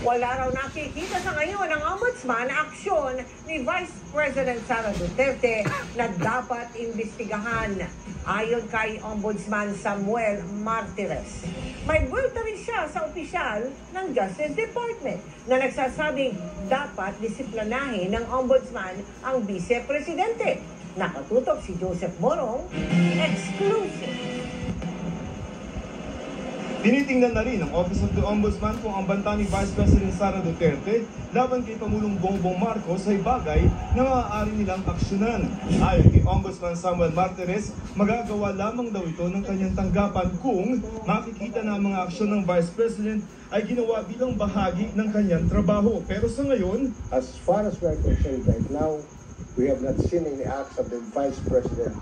Wala raw nakikita sa ngayon ang ombudsman na aksyon ni Vice President Sara Duterte na dapat imbestigahan. Ayon kay Ombudsman Samuel Martires, may bulta rin siya sa opisyal ng Justice Department na nagsasabing dapat disiplinahin ng Ombudsman ang Vice Presidente. Nakatutok si Joseph Morong, exclusive. Tinitingnan na rin ng Office of the Ombudsman kung ang banta ni Vice President Sara Duterte laban kay Pangulong Bongbong Marcos ay bagay na maaari nilang aksyonan. Ayon kay Ombudsman Samuel Martires, magagawa lamang daw ito ng kanyang tanggapan kung makikita na ang mga aksyon ng Vice President ay ginawa bilang bahagi ng kanyang trabaho. Pero sa ngayon, as far as we are concerned right now, we have not seen any acts of the Vice President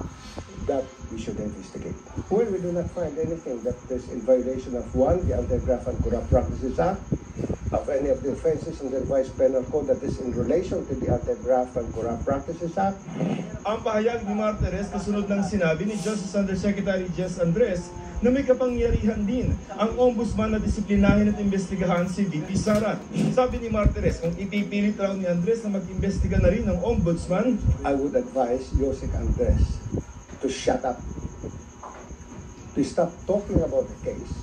that we should investigate. Well, we do not find anything that is in violation of one, the Anti-Graft and Corrupt Practices Act, of any of the offenses in the Revised Penal Code that is in relation to the Anti-Graft and Corrupt Practices Act. Ang pahayag ni Martires kasunod ng sinabi ni Justice Undersecretary Jess Andres na may kapangyarihan din ang ombudsman na disiplinahin at imbestigahan si VP Sara. Sabi ni Martires, kung ipipilit raw ni Andres na mag-imbestiga na rin ng ombudsman, I would advise Joseph Andres to shut up, to stop talking about the case,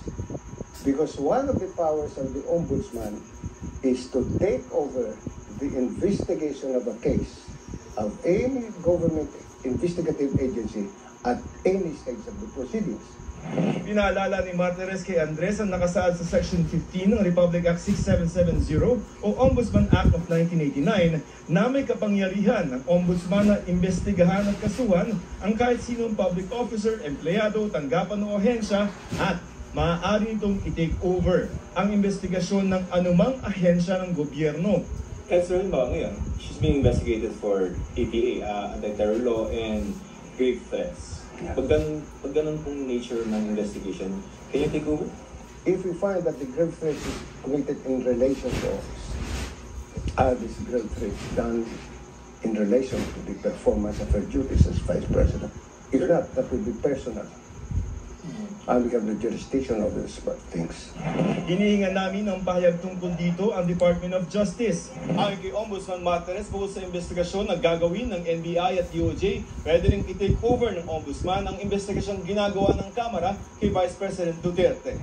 because one of the powers of the ombudsman is to take over the investigation of a case of any government investigative agency at any stage of the proceedings. Pinaalala ni Martires kay Andres ang nakasaad sa Section 15 ng Republic Act 6770 o Ombudsman Act of 1989 na may kapangyarihan ng ombudsman na imbestigahan at kasuhan ang kahit sinong public officer, empleyado, tanggapan o ahensya at maaari itong i-take over ang investigasyon ng anumang ahensya ng gobyerno. Kasi rin ba ngayon, she's being investigated for APA, anti-terror law and grave threats. Pag ganun pong nature ng investigation, can you take over? If we find that the grave threat is committed in relation to office, this grave threat done in relation to the performance of her duties as Vice President. If not, that will be personal. And we have the jurisdiction of these things. Hinihingan namin ang pahayag tungkol dito ang Department of Justice. Ayon kay Ombudsman Martires, bukod sa investigasyon na gagawin ng NBI at DOJ, pwede rin i-take over ng Ombudsman ang investigasyong ginagawa ng Kamara kay Vice President Duterte.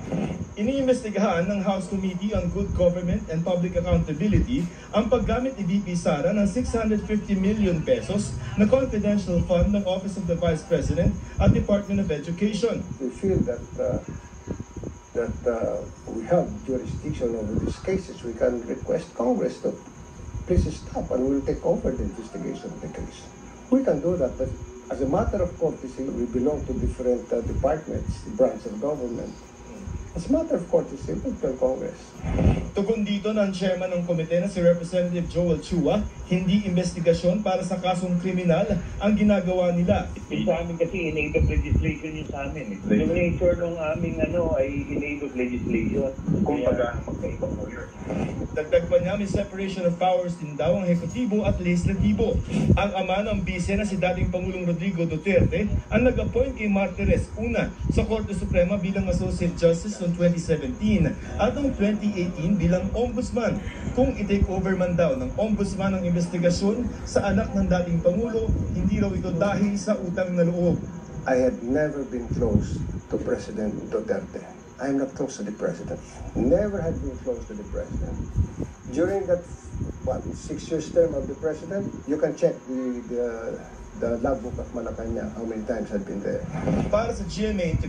Iniimbestigahan ng House Committee on Good Government and Public Accountability ang paggamit ni VP Sara ng 650 million pesos na confidential fund ng Office of the Vice President at Department of Education. We feel that we have jurisdiction over these cases. We can request Congress to please stop and we'll take over the investigation of the case. We can do that, but as a matter of courtesy, we belong to different departments, branches of government. As a matter of courtesy, we tell Congress. Tugon dito ng chairman ng komite na si Representative Joel Chua, hindi investigasyon para sa kasong kriminal ang ginagawa nila. Sa amin kasi in-aid of legislation yun sa amin. Yung nature ng aming ay in-aid of legislation. Kumbaga, magkaibang lawyer. Dagdag pa niya, may separation of powers din daw ang ehekutibo at legislatibo. Ang ama ng bise na si dating Pangulong Rodrigo Duterte ang nag-appoint kay Martires una sa Korte Suprema bilang Associate Justice noong 2017 at noong 2018 bilang Ombudsman. Kung i-take over man daw ng Ombudsman ang investigasyon sa anak ng dating Pangulo, hindi raw ito dahil sa utang na loob. I had never been close to President Duterte. I am not close to the President. Never had been close to the President. During that, 6 years term of the President, you can check the logbook of Malacanang, how many times I've been there. Para sa GMA